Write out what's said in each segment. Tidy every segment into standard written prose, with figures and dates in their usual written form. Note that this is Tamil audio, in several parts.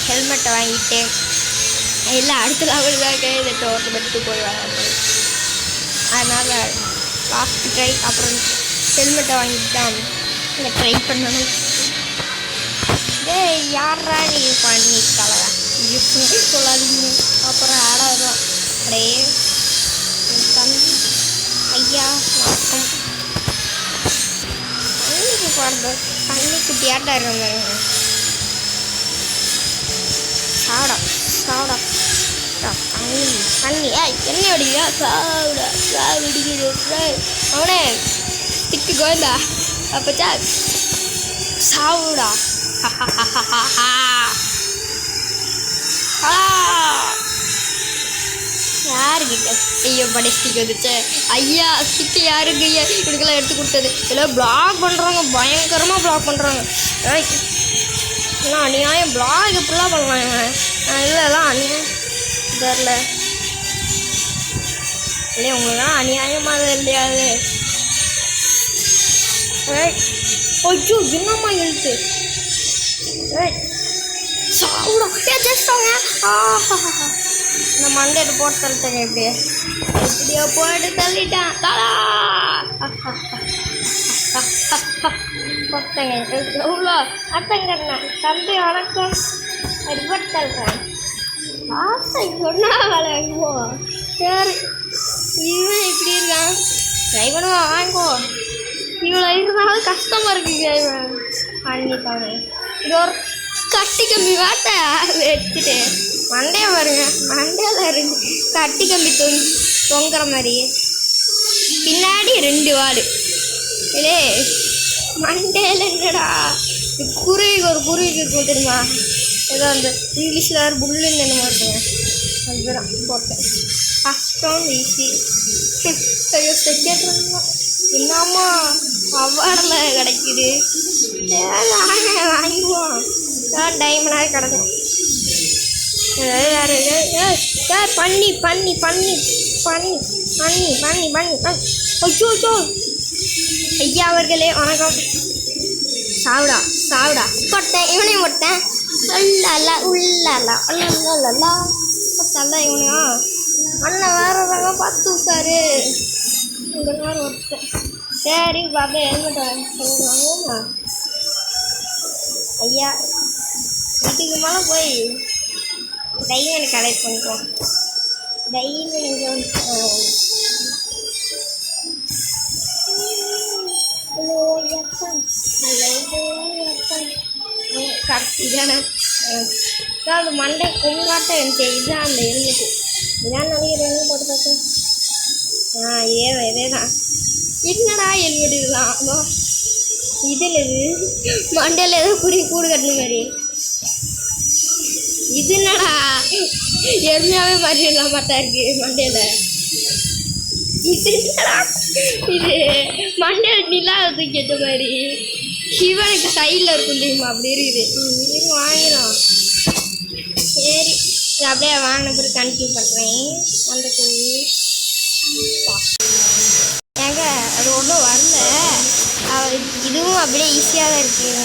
ஹெல்மெட்டை வாங்கிட்டு எல்லாம் அடுத்த லெவலுக்காக இதை டோர்னமெண்ட்டுக்கு போய் விளையாடுறது. அதனால் லாஸ்ட் ட்ரை அப்புறம் ஹெல்மெட்டை வாங்கிட்டு தான் இங்கே ட்ரை பண்ணணும். யாரா நீ பண்ணிக்கல சொல்லாதீங்க, அப்புறம் ஆடாயிரம் அப்படியே தம்பி ஐயா வணக்கம். தண்ணிக்கு போகிறது தண்ணி குட்டியாட்டா இருக்காங்க. சாப்பிடா சாப்பிடா தண்ணி தண்ணி என்ன அடிக்கிறா சாப்பிடா சாப்பிடுகிற அவனே திட்டு கோந்தா அப்பச்சா சாப்பிடா யாருக்கிட்ட ஐயோ படை ஸ்டிக் வந்துச்சு. ஐயா ஸ்டிக்கு யாருக்கு ஐயா இப்படிக்கெல்லாம் எடுத்து கொடுத்தது? எல்லாம் பிளாக் பண்ணுறாங்க, பயங்கரமாக பிளாக் பண்ணுறாங்க. எல்லாம் அநியாயம், பிளாக் இப்படிலாம் பண்ணுவாங்க. இல்லைலாம் அநியாயம் தெரில இல்லையா உங்களுக்குலாம் அநியாயமாக இல்லையாது. ஐயோ என்னம்மா எழுத்து சாப்பிடும் ஜஸ்டாங்க. இந்த மண்டையிட்டு போட்டு தள்ளிட்டேங்க. எப்படியோ போட்டு தள்ளிட்டேன் போட்டேங்க. எவ்வளோ அட்டங்கண்ணா தம்பி வணக்கம் அடிபட்டு தள்ளுறேன். ஆசை சொன்னா விளையாடுவோம். சரி இவன் இப்படி இருக்கான் ட்ரை பண்ணுவான் வாங்குவோ. இவ்வளோ இருந்தாலும் கஷ்டமாக இருக்குங்க. இவன் பண்ணிட்டாங்க. இது ஒரு கட்டி கம்பி வாட்டை வச்சுட்டு மண்டையை பாருங்க, மண்டையில் ரெண்டு கட்டி கம்பி தொங்குற மாதிரி பின்னாடி 2 வாடு. இதே மண்டையில் என்னடா குருவிக்கு ஒரு குருவிக்கு இருக்கும் தெரியுமா? ஏதோ அந்த இங்கிலீஷில் வேறு புல்லுன்னு என்னமோ இருக்குங்க. அதுதான் போட்டேன். கஷ்டம் ஈஸி என்னம்மா அவார்டில் கிடைக்குது. வாங்குவோம் டைமண்டாக கிடக்கும். சார் பண்ணி பண்ணி பண்ணி பண்ணி பண்ணி பண்ணி பண்ணி அச்சோ அச்சோ ஐயா அவர்களே வணக்கம். சாவிடா சாவிடா போட்டேன், இவனையும் போட்டேன். உள்ளலா உள்ளலா உள்ளலா போட்டால இவனையா அண்ணன் வேறதாங்க பார்த்து விட்டாரு. இந்த மாதிரி ஒருத்தன். சரி பாப்பா ஹெல்மெட் வாங்க ஐயா. இதுக்கு மேலே போய் டைமண்ட் கலெக்ட் பண்ணிக்குவோம். டைமண்ட் கரெக்டான அது மண்டை கொங்காட்ட இருந்துச்சு. இதுதான் அந்த ஹெல்மெட்டு. இதான் நினைக்கிறேன் போட்டு பார்த்தேன். இதே தான். என்னடா ஹெல்மெட் இதுதான் இதில் இது மண்டையில் ஏதோ கூடு கட்டின மாதிரி. இது என்னடா எருமையாவே மாதிரி எல்லாம் பார்த்தா இருக்கு மண்டையில். இது என்னடா இது மண்டையில் நிலா தூக்கிட்ட மாதிரி சிவனுக்கு சைடில் இருக்கும் தெரியுமா? அப்படி இருக்குது. இது வாங்கிடும். சரி அப்படியே வாங்கின பிறகு கண்டினியூ பண்ணுறேன். அந்த ஏங்க அது ஒன்றும் வரல. இதுவும் அப்படியே ஈஸியாக தான் இருக்குங்க.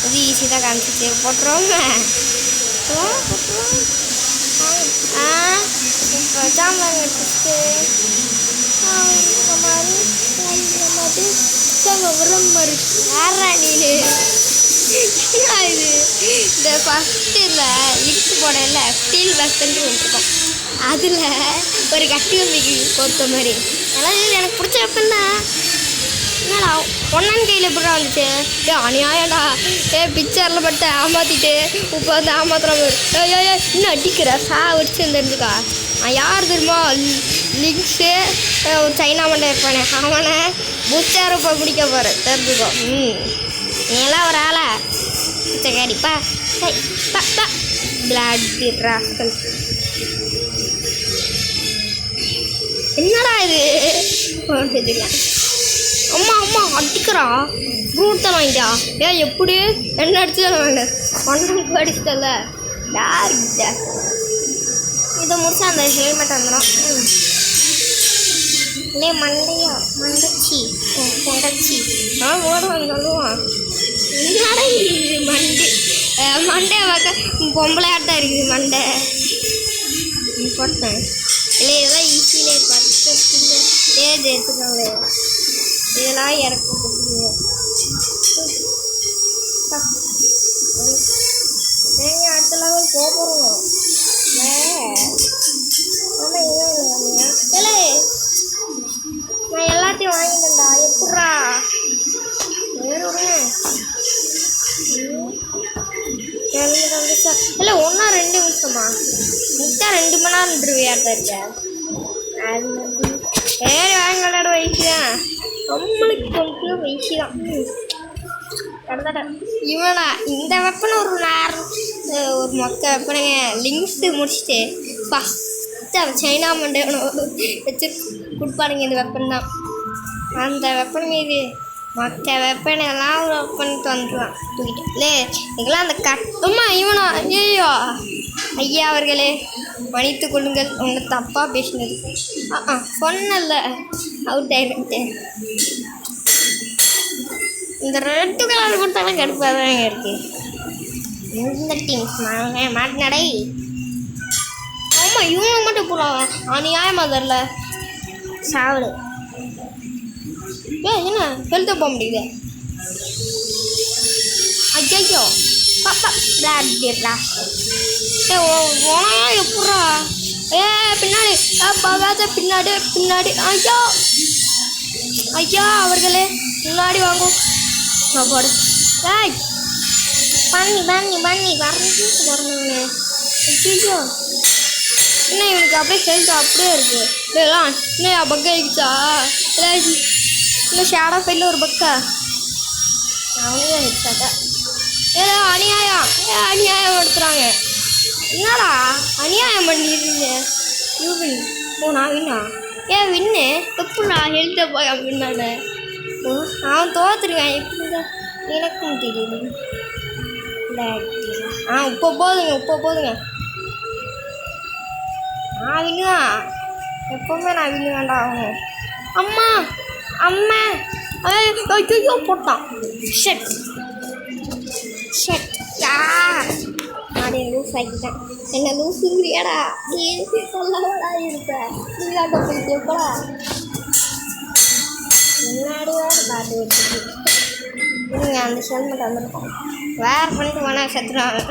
இது ஈஸி தான் காமிச்சிச்சு. போட்டுருவோங்க போட்டுருவோம். இப்போ சாம்பார் எடுத்துட்டு நீனு இது இந்த ஃபஸ்ட்டில் இடிச்சு போடல ஸ்டீல் பஸ்ன்னு வந்துருக்கோம். அதில் ஒரு கட்டி கம்பிக்கு பொறுத்த மாதிரி அதாவது எனக்கு பிடிச்ச எப்படின்னா என்னடா பொண்ணன் கையில் எப்படா வந்துச்சு? அநியாயடா பிக்சரில் பட்டு ஏமாற்றிட்டு இப்போ வந்து ஏமாத்துறாங்க. இன்னும் அடிக்கிற வச்சு தெரிஞ்சுக்கா. யார் தெரியுமா? லிங்க்ஸு சைனா மண்டை இருப்பானே அவனை புச்சார போய் பிடிக்க போகிற தெரிஞ்சுக்கோ. நீலாம் ஒரு ஆளா பிச்சைக்காடிப்பா பிளாட் ராஸ்கல். என்னடா இது? அம்மா அம்மா அடிக்கிறா ஃப்ரூட்டை வாங்கிட்டா. எப்படி என்ன அடிச்சு வேண்டாம் ஒன்றுக்கு அடிச்சிட்டல யார்கிட்ட இதை முடிச்சா அந்த ஹெல்மெட் வந்துடும். இல்லையே மண்டையா மண்டச்சி பொண்டச்சி ஓடுவாங்க சொல்லுவான். என்னடா இது மண்டு மண்டே பார்க்க பொம்பளையாட்டம் இருக்குது மண்டை போட்டேன் இல்லை இதெல்லாம் ஈஸியிலே 10 ஏஜ் எடுத்துக்கோங்களே இதெல்லாம் இறக்க கொடுத்துருங்க நீங்கள் அடுத்த லெவல் போகிறோம் இல்லை நான் எல்லாத்தையும் வாங்கிட்டேன்டா எப்பட்றா வேறு இல்லை 1-2 நிமிஷமா முட்டா 2 மணி நேரம் விளையாட்டா இருக்கேன் அது வேறு வாங்கி விளையாட வயசு தான் நம்மளுக்கு கொஞ்சம் வயசு தான் இவனா இந்த வெப்பனை ஒரு நேரம் ஒரு மொக்க வெப்பனைங்க லிங்க்ஸ் முடிச்சுட்டு ஃபஸ்ட்டு அவன் சைனா மண்டே வச்சு கொடுப்பானுங்க இந்த வெப்பன் தான் அந்த வெப்பன் மீது மற்ற வெப்பனையெல்லாம் பண்ணிட்டு வந்துடுவான் தூக்கிட்டு இல்லை இதெல்லாம் அந்த கட்டமா இவனா ஐயோ ஐயா அவர்களே மன்னித்து கொள்ளுங்கள் உங்களை தப்பாக பேசினது சொன்னல அவுட் ஆகிட்டு இந்த ரெட்டு கலர் கொடுத்தாலும் கடுப்பாக தான் இருக்கு இந்த டீம்ஸ் மாட்டினடை ஆமாம் இவங்க மட்டும் போகிறாங்க அநியாயமாக தெரில சாவடு என்ன ஹெல்த்தை போக முடியுது ஐயோ பாப்பா விளையாடிடுறா உனா எப்பட்றா பின்னாடி பார்க்காத பின்னாடி ஐயா ஐயா அவர்களே முன்னாடி வாங்கும் போடு பண்ணி வரணுங்க ஐயோ என்ன இவனுக்கு அப்படியே ஹெல்த் அப்படியே இருக்கு இதெல்லாம் இன்னும் பக்க ஆகிடுச்சா இல்லை இன்னும் ஷேடோ ஃபைலில் ஒரு பக்கா அவனே ஹெட்ஸாட்டா ஏதோ அநியாயம் எடுத்துகிறாங்க என்னடா அநியாயம் பண்ணிடுறீங்க யூவின் நான் வின்னா வின்னு எப்படா ஹெல்த்தை போய் அப்படின்னானே அவன் தோத்துருவேன் எப்படி தான் எனக்கும் தெரியுது இப்போ போதுங்க நான் வின்னுவான் எப்போவுமே நான் வின்னு வேண்டாம் ஆகணும் அம்மா ஐயோ போட்டான் ஷட் நானே லூஸ் ஆகிட்டேன் என்ன லூஸுங்கிறியாடா நீ சொல்லவடா இருப்பேன் நீலாட்ட போயிட்டு எப்படா முன்னாடியே பாட்டு வச்சுட்டு நீங்கள் அந்த ஹெல்மெட் வந்துருக்கோம் வேறு பண்ணிட்டு வேணால் செத்துருவாங்க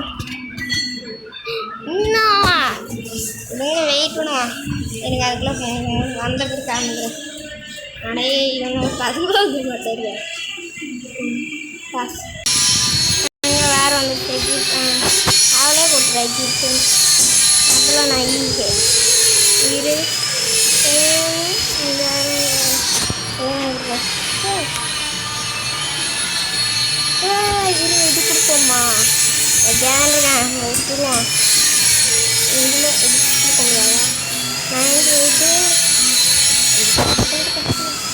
இன்னும் வெயிட் பண்ணுவான் எனக்கு அதுக்குள்ளே வந்த பிறகு காமிக்கிறேன் அடே இவங்க பதிவாக தெரியும் வேறு வந்துட்டு அவளே கொடுத்துருக்கு அதெல்லாம் நான் இரு இது கொடுப்போம்மா கேளுங்க விட்டுருவோம் இதில் இது கொடுக்க முடியாதா நான் இது